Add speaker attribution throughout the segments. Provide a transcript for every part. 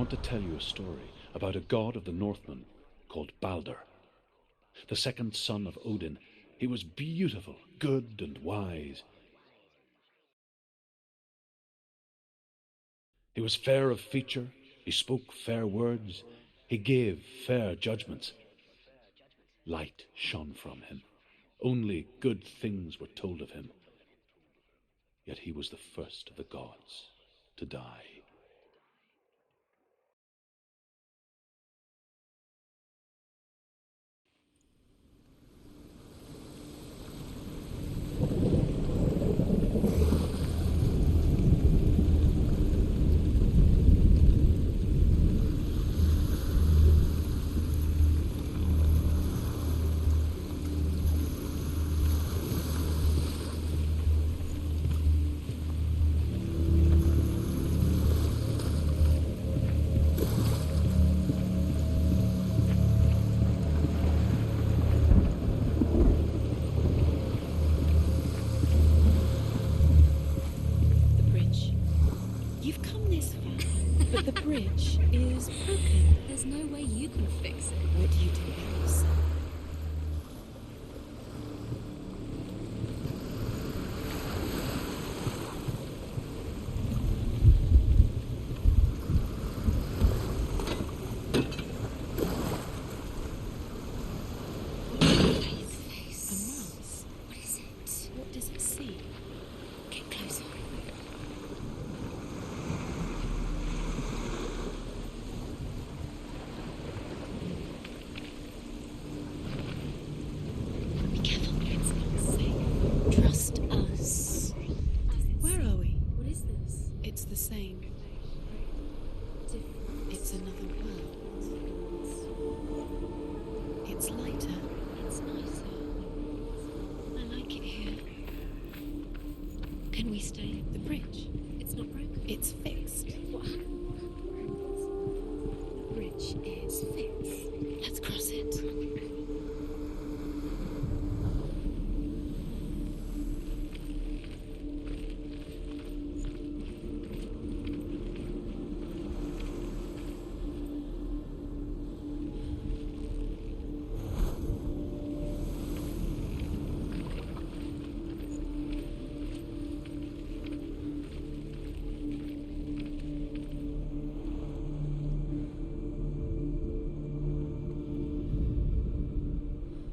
Speaker 1: want to tell you a story about a god of the Northmen called Balder. The second son of Odin, he was beautiful, good, and wise. He was fair of feature, he spoke fair words, he gave fair judgments. Light shone from him. Only good things were told of him. Yet he was the first of the gods to die.
Speaker 2: The bridge is broken.
Speaker 3: There's no way you can fix it.
Speaker 2: What do you do else?
Speaker 3: Face.
Speaker 2: A mouse.
Speaker 3: What is it?
Speaker 2: What does it see?
Speaker 3: Get closer. Be careful, it's not safe. Trust us.
Speaker 2: Where are we?
Speaker 3: What is this?
Speaker 2: It's the same. It's another world. It's lighter.
Speaker 3: It's nicer.
Speaker 2: I like it here. Can we stay? The bridge.
Speaker 3: It's not broken.
Speaker 2: It's fixed.
Speaker 3: What happened? The bridge is fixed.
Speaker 2: Let's cross it.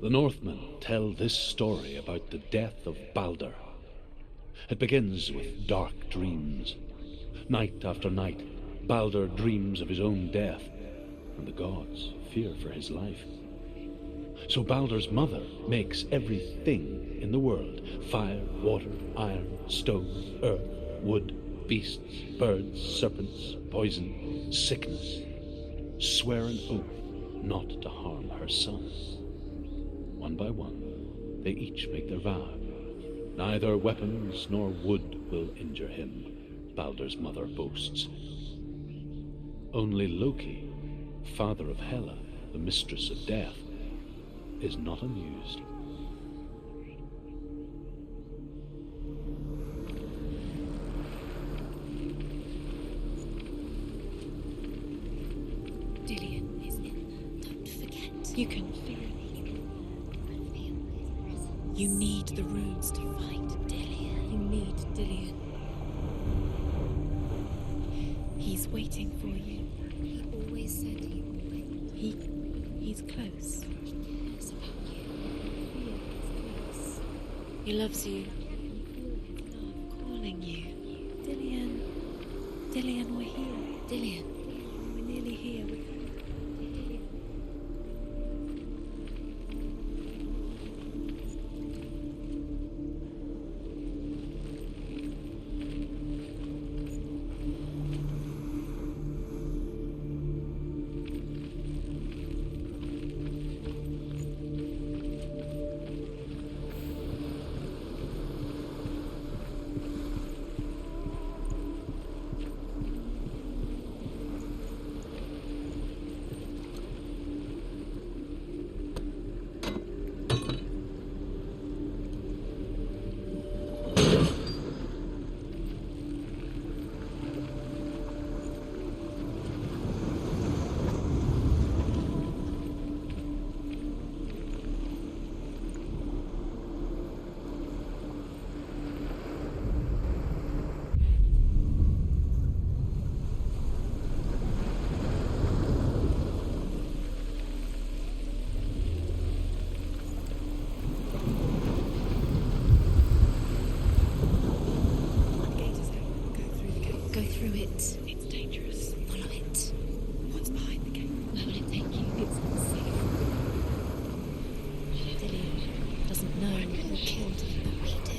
Speaker 1: The Northmen tell this story about the death of Balder. It begins with dark dreams. Night after night, Balder dreams of his own death, and the gods fear for his life. So Balder's mother makes everything in the world: fire, water, iron, stone, earth, wood, beasts, birds, serpents, poison, sickness, swear an oath not to harm her son. One by one, they each make their vow. Neither weapons nor wood will injure him, Balder's mother boasts. Only Loki, father of Hela, the mistress of death, is not amused.
Speaker 3: Dillion is in there. Don't forget.
Speaker 2: You can feel it. You need the runes to fight Dillion. You need Dillion. He's waiting for you.
Speaker 3: He always said he would wait.
Speaker 2: He's close.
Speaker 3: He cares about you. Feel his close.
Speaker 2: He loves you.
Speaker 3: Feel his love.
Speaker 2: Calling you. Dillion. Dillion, we're here.
Speaker 3: Dillion.
Speaker 2: We're nearly here. Go through it.
Speaker 3: It's dangerous.
Speaker 2: Follow it.
Speaker 3: What's behind the gate?
Speaker 2: Where will it take you?
Speaker 3: It's unsafe.
Speaker 2: Dillian doesn't know who killed him, but we do.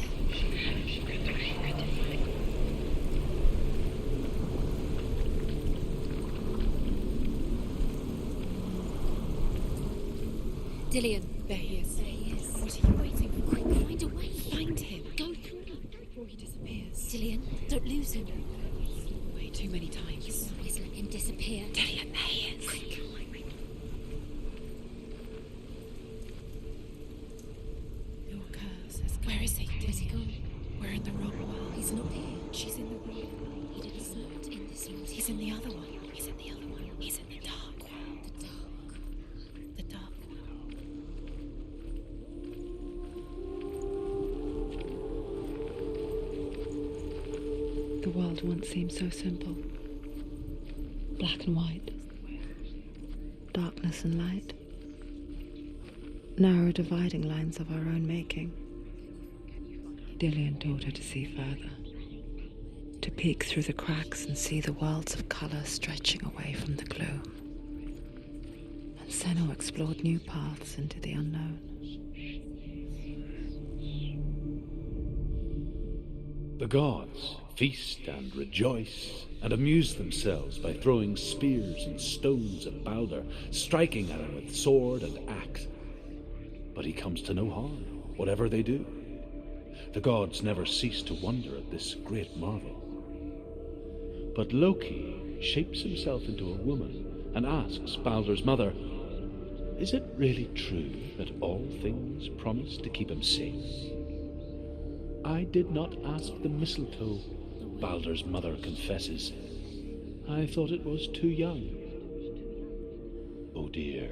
Speaker 2: Dillian.
Speaker 3: There he is.
Speaker 2: There he is.
Speaker 3: What are you waiting for?
Speaker 2: Quick, find a way.
Speaker 3: Find him.
Speaker 2: Go through.
Speaker 3: Before he disappears.
Speaker 2: Dillian, don't lose him.
Speaker 3: Way too many times.
Speaker 2: You always let him disappear.
Speaker 3: Dillian, there he is.
Speaker 2: Quick.
Speaker 3: Your curse has gone. Where is he?
Speaker 2: Where's he gone?
Speaker 3: We're in the wrong world.
Speaker 2: He's not here.
Speaker 3: She's in the wrong.
Speaker 2: He didn't start in this world.
Speaker 3: He's in the other one. He's in the other one. He's in the dark world.
Speaker 2: The dark.
Speaker 3: The dark world. The world once seemed so simple. Black and white. Darkness and light. Narrow dividing lines of our own making. Dillian taught her to see further. To peek through the cracks and see the worlds of colour stretching away from the gloom. And Senua explored new paths into the unknown.
Speaker 1: The gods feast and rejoice and amuse themselves by throwing spears and stones at Balder, striking at him with sword and axe. But he comes to no harm, whatever they do. The gods never cease to wonder at this great marvel. But Loki shapes himself into a woman and asks Balder's mother, "Is it really true that all things promise to keep him safe?" "I did not ask the mistletoe," Balder's mother confesses. "I thought it was too young." Oh dear.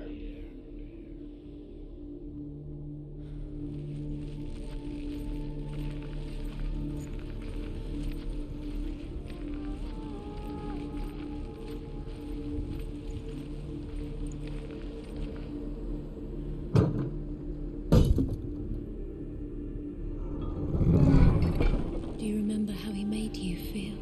Speaker 2: Do you remember how he made you feel?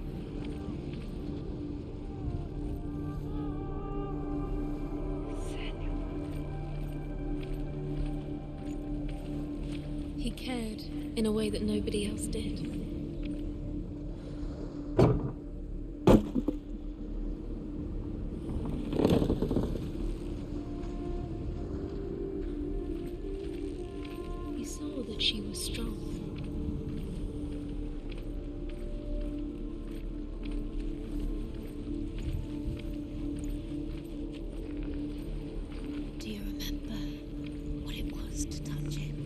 Speaker 2: He cared in a way that nobody else did. He saw that she was strong. Do you remember what it was to touch him?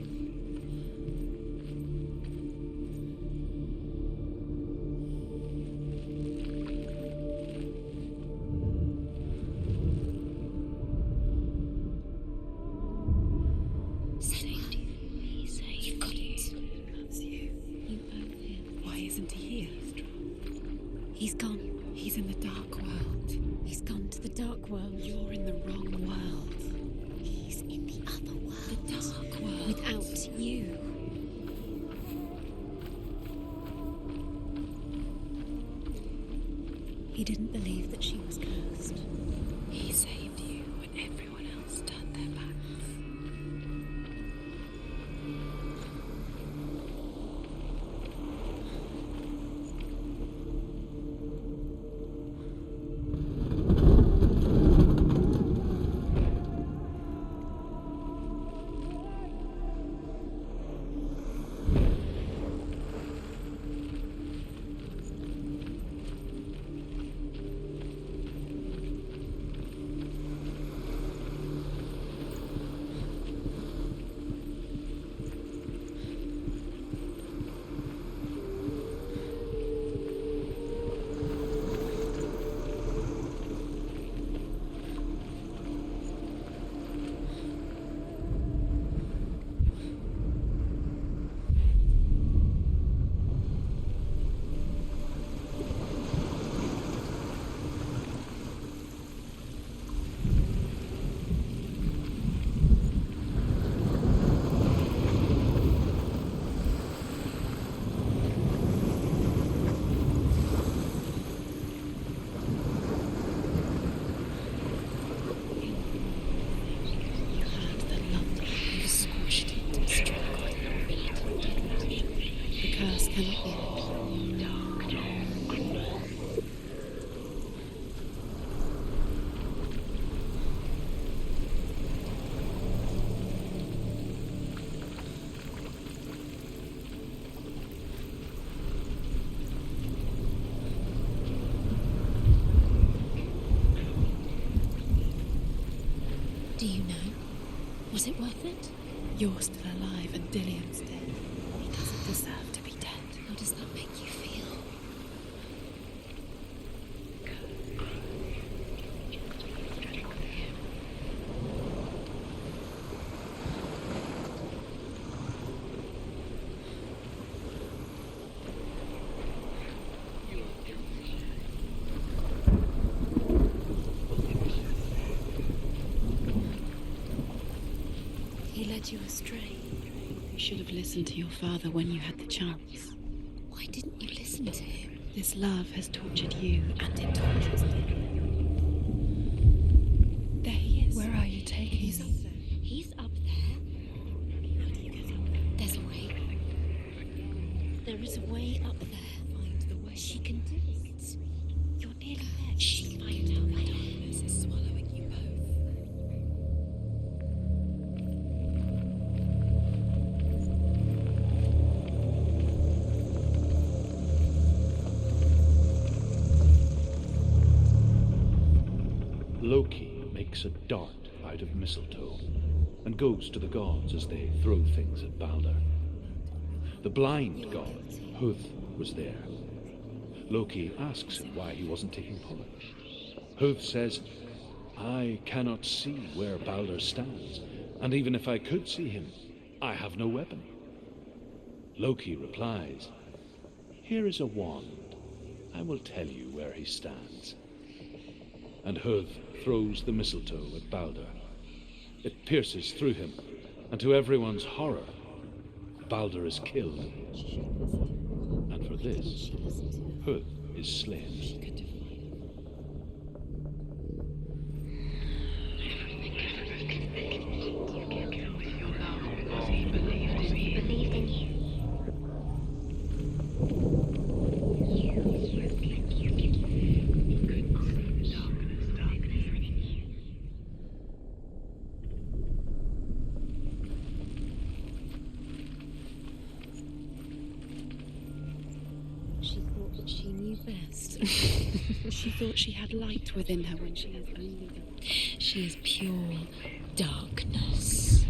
Speaker 2: Saved you. He saved you. Got it.
Speaker 3: That's you.
Speaker 2: You owe him.
Speaker 3: Why isn't he here?
Speaker 2: He's gone.
Speaker 3: He's in the dark world.
Speaker 2: He's gone to the dark world.
Speaker 3: You're in the wrong world.
Speaker 2: He's in the other world.
Speaker 3: The dark world.
Speaker 2: Without you. He didn't believe that she was cursed.
Speaker 3: He saved you when everyone else turned their backs.
Speaker 2: Was it worth it? You're still alive and Dillian's dead. He doesn't deserve to be dead. How does that make you feel? He led you astray. You should have listened to your father when you had the chance. Why didn't you listen to him? This love has tortured you, and it tortures him. There he is. Where are you taking him? He's up there. He's up there. How do you get up there? There's a way. There is a way up there. Find the way. She can do it. You're nearly there. She can find out. The darkness is swallowing you both.
Speaker 1: Loki makes a dart out of mistletoe and goes to the gods as they throw things at Balder. The blind god, Huth, was there. Loki asks him why he wasn't taking part. Huth says, "I cannot see where Balder stands, and even if I could see him, I have no weapon." Loki replies, "Here is a wand. I will tell you where he stands." And Huth throws the mistletoe at Balder. It pierces through him, and to everyone's horror, Balder is killed. And for this, Huth is slain.
Speaker 2: She thought that she knew best. She thought she had light within her when she is only the... She is pure darkness.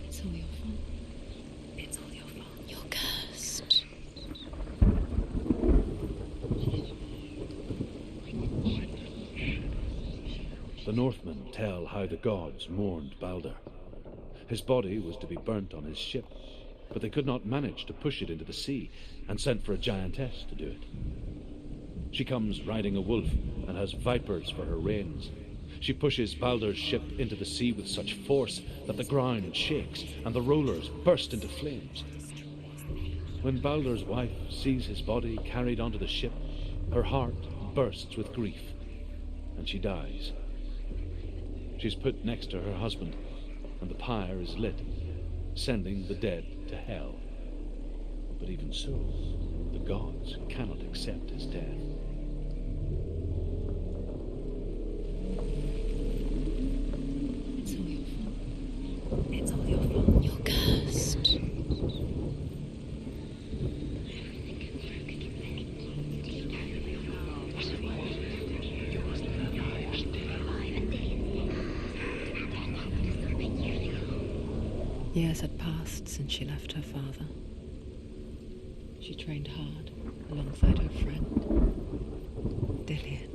Speaker 2: It's all your fault. It's all your fault. You're cursed.
Speaker 1: The Northmen tell how the gods mourned Balder. His body was to be burnt on his ship, but they could not manage to push it into the sea, and sent for a giantess to do it. She comes riding a wolf and has vipers for her reins. She pushes Balder's ship into the sea with such force that the ground shakes and the rollers burst into flames. When Balder's wife sees his body carried onto the ship, her heart bursts with grief, and she dies. She's put next to her husband, and the pyre is lit, sending the dead to hell. But even so, the gods cannot accept his death.
Speaker 2: It's all your fault. It's all your fault. You're cursed.
Speaker 3: Years had passed since she left her father. She trained hard alongside her friend, Dillian.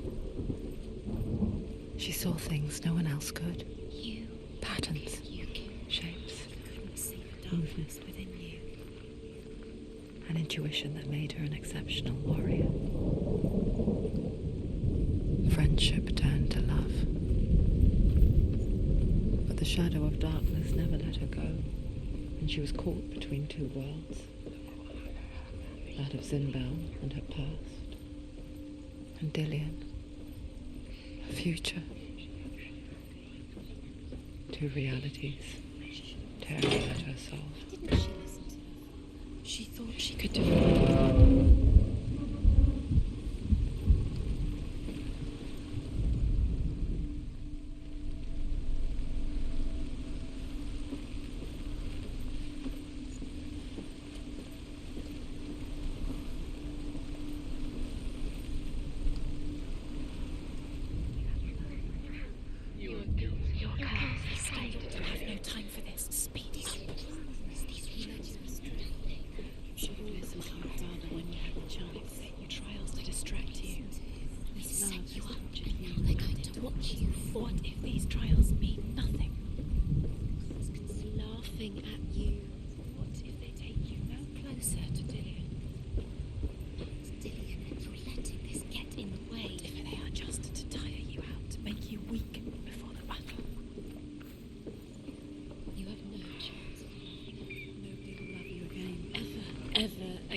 Speaker 3: She saw things no one else could.
Speaker 2: You.
Speaker 3: Patterns,
Speaker 2: You can
Speaker 3: shapes,
Speaker 2: see the darkness within you.
Speaker 3: an intuition that made her an exceptional warrior. Friendship turned to love. But the shadow of darkness never let her go, and she was caught between two worlds. That of Zinbel and her past, and Dillian, her future. Two realities tearing at her soul.
Speaker 2: Didn't she listen to her? She thought she could defeat her.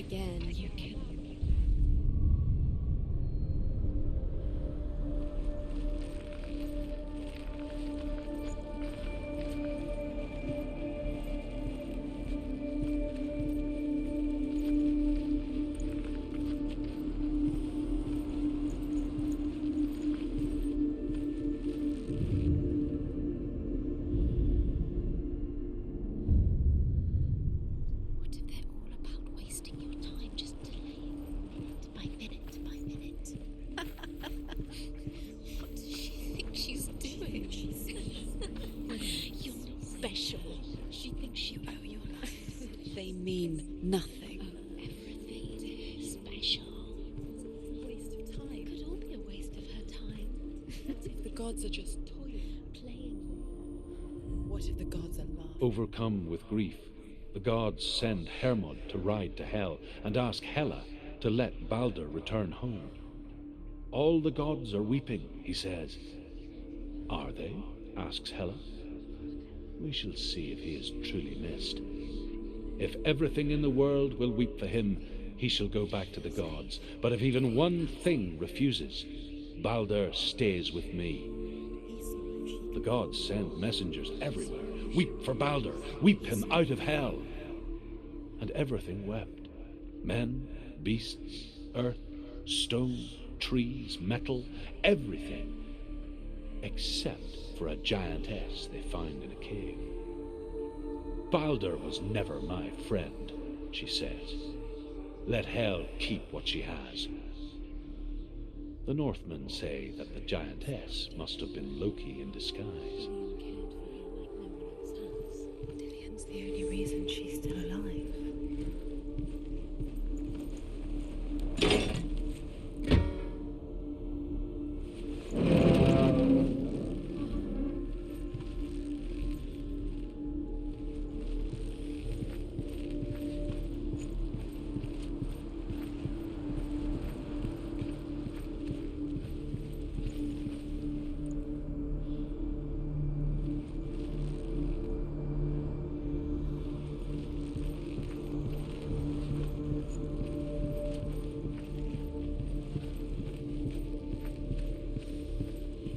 Speaker 2: again. You kill. What if they're all about wasting your time, just delaying minute by minute by minute? What does she think she's doing? You're not special. She thinks you owe your life.
Speaker 3: They mean nothing.
Speaker 2: Everything special.
Speaker 3: Waste of time.
Speaker 2: It could all be a waste of her time.
Speaker 3: What if the gods are just toying?
Speaker 2: Playing.
Speaker 3: What if the gods are laughing?
Speaker 1: Overcome with grief, the gods send Hermod to ride to Hell and ask Hela to let Balder return home. All the gods are weeping, he says. Are they? Asks Hela. We shall see if he is truly missed. If everything in the world will weep for him, he shall go back to the gods. But if even one thing refuses, Balder stays with me. The gods send messengers everywhere. Weep for Balder, weep him out of Hell. And everything wept. Men, beasts, earth, stone, trees, metal, everything. Except for a giantess they find in a cave. Balder was never my friend, she says. Let Hel keep what she has. The Northmen say that the giantess must have been Loki in disguise.
Speaker 3: Dillian's the only reason she's still alive.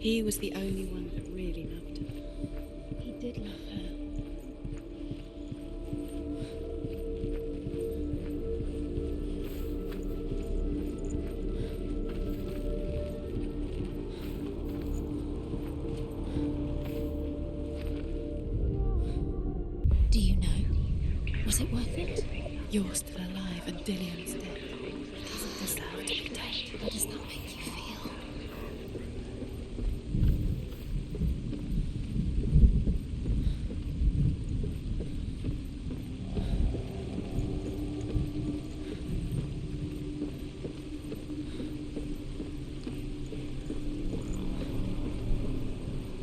Speaker 3: He was the only one that really loved her.
Speaker 2: He did love her. Do you know? Was it worth it?
Speaker 3: You're still alive and Dillian's dead. He doesn't deserve to be dead.
Speaker 2: How does that make you feel?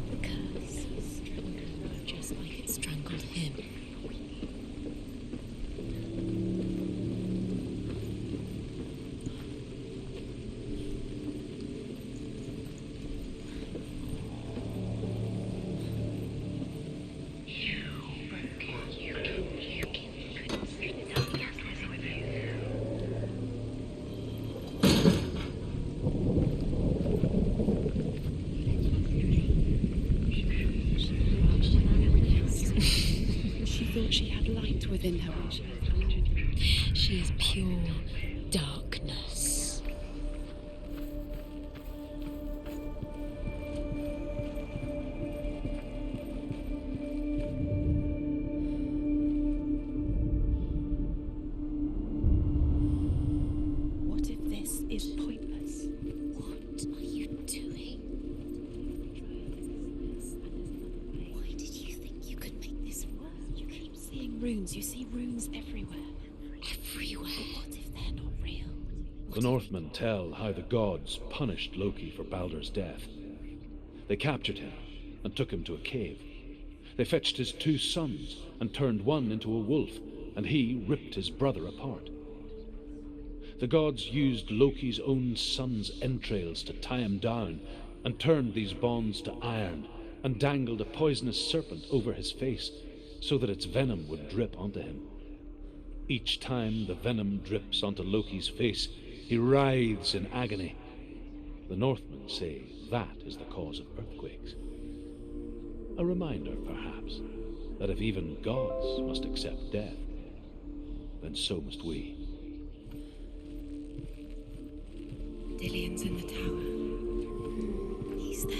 Speaker 2: The curse strangled her just like it strangled him.
Speaker 3: She thought she had light within her when she was 100.
Speaker 2: She is pure darkness.
Speaker 3: What if this is pointless?
Speaker 2: What are you doing? Why did you think you could make this work?
Speaker 3: You keep seeing runes. You see runes everywhere.
Speaker 2: Everywhere.
Speaker 3: What if they're not real?
Speaker 1: The Northmen tell how the gods punished Loki for Balder's death. They captured him and took him to a cave. They fetched his 2 sons and turned one into a wolf, and he ripped his brother apart. The gods used Loki's own son's entrails to tie him down and turned these bonds to iron and dangled a poisonous serpent over his face so that its venom would drip onto him. Each time the venom drips onto Loki's face, he writhes in agony. The Northmen say that is the cause of earthquakes. A reminder, perhaps, that if even gods must accept death, then so must we.
Speaker 3: Dillion's in the tower.
Speaker 2: He's there.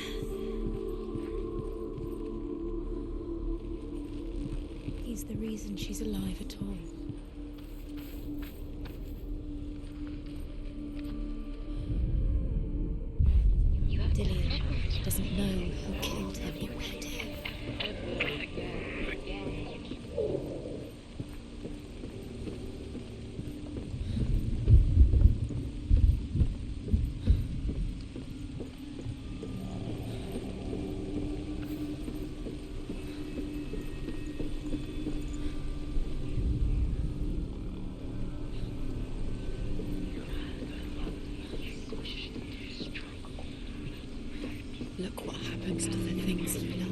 Speaker 2: He's the reason she's alive at all. Dillion doesn't know who killed him.
Speaker 3: Look what happens to the things you love.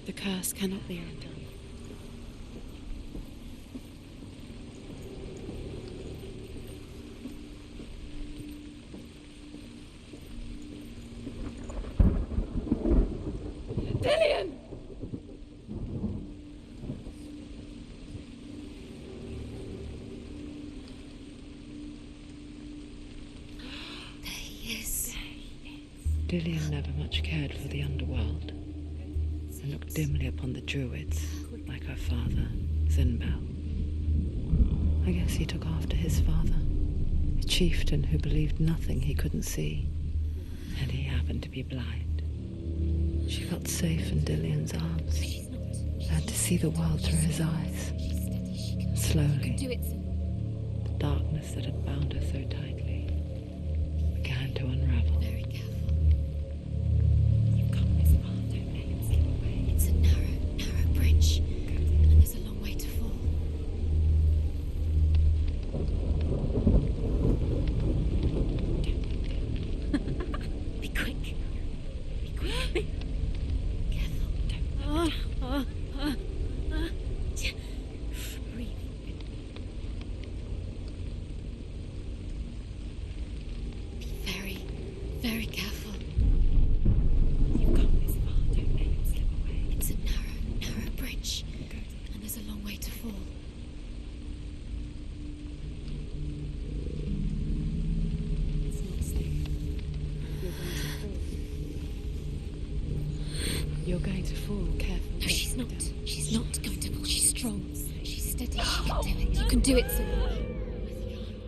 Speaker 3: The curse cannot be undone. Dillion!
Speaker 2: There he is.
Speaker 3: Dillion never much cared for the underworld, and looked dimly upon the druids, like her father, Zinbel. I guess he took after his father, a chieftain who believed nothing he couldn't see, and he happened to be blind. She felt safe in Dillion's arms, had to see the world through his eyes. Slowly, the darkness that had bound her so tightly began to unravel.
Speaker 2: Very careful. You've come this far, don't let him slip away. It's a narrow bridge, and there's a long way to fall. Be quick. Be quick. Careful. Breathe. Be very, very careful. You've come this far, don't let him slip away. It's a narrow bridge, and there's a long way to fall. It's not safe.
Speaker 3: You're going to fall, careful.
Speaker 2: No, she's not. She's not going to fall. She's strong. She's steady. She can do it. You can do it, Senua.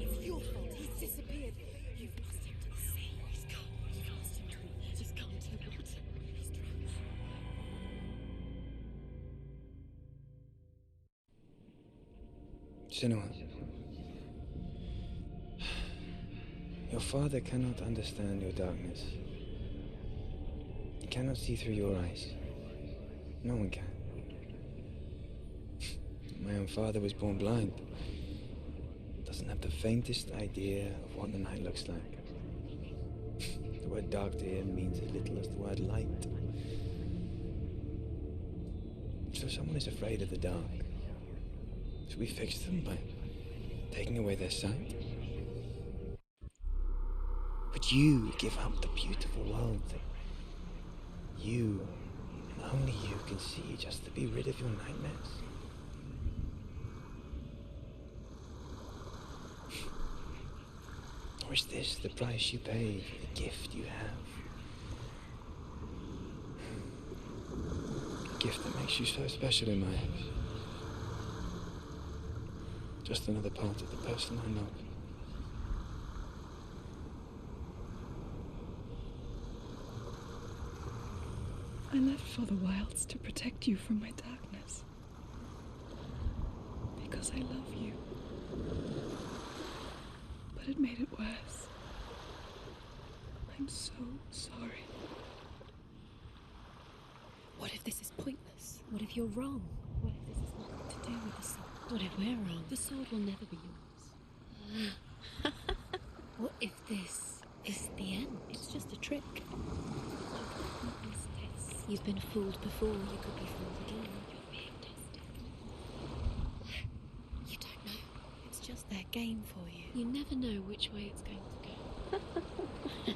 Speaker 2: It's your fault. He's disappeared. You've lost him to the sea. He's gone. You've lost him to the... He's gone to the water. He's drowned.
Speaker 4: Senua, your father cannot understand your darkness. He cannot see through your eyes. No one can. My own father was born blind. Doesn't have the faintest idea of what the night looks like. The word dark to him means as little as the word light. So someone is afraid of the dark. Should we fix them by taking away their sight? Would you give up the beautiful world that you, and only you, can see just to be rid of your nightmares? Or is this the price you pay for the gift you have? A gift that makes you so special in my eyes. Just another part of the person I love.
Speaker 5: I left for the wilds to protect you from my darkness. Because I love you. But it made it worse. I'm so sorry.
Speaker 2: What if this is pointless? What if you're wrong? What if this has nothing to do with the sword? What if we're wrong? The sword will never be yours. What if this is the end? It's just a trick. What is this? You've been fooled before, you could be fooled again. You're being tested. You don't know. It's just their game for you. You never know which way it's going to go.